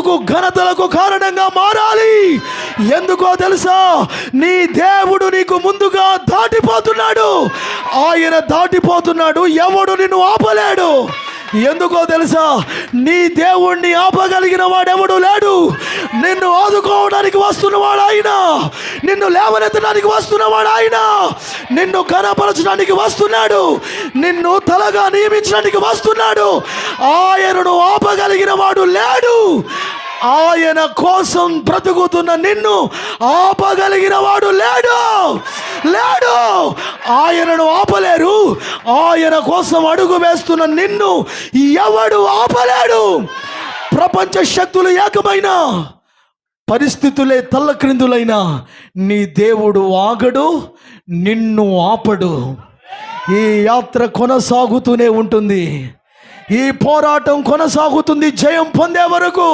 బ్రతుకు ఘనతలకు కారణంగా మారాలి. ఎందుకో తెలుసా? నీ దేవుడు నీకు ముందుగా దాటిపోతున్నాడు. ఆయన దాటిపోతున్నాడు, ఎవడు నిన్ను ఆపలేడు. ఎందుకో తెలుసా? నీ దేవుణ్ణి ఆపగలిగిన వాడెవడు లేడు. నిన్ను ఆదుకోవడానికి వస్తున్నవాడు ఆయన, నిన్ను లేవనెత్తడానికి వస్తున్నవాడు ఆయన, నిన్ను ఘనపరచడానికి వస్తున్నాడు, నిన్ను తలగా నియమించడానికి వస్తున్నాడు. ఆయనను ఆపగలిగిన వాడు లేడు. ఆయన కోసం బ్రతుకుతున్న నిన్ను ఆపగలిగిన వాడు లేడు. ఆయనను ఆపలేరు. ఆయన కోసం అడుగు వేస్తున్న నిన్ను ఎవడు ఆపలేడు. ప్రపంచ శక్తులు ఏకమైన, పరిస్థితులే తల్లక్రిందులైన నీ దేవుడు ఆగడు, నిన్ను ఆపడు. ఈ యాత్ర కొనసాగుతూనే ఉంటుంది. ఈ పోరాటం కొనసాగుతుంది జయం పొందే వరకు.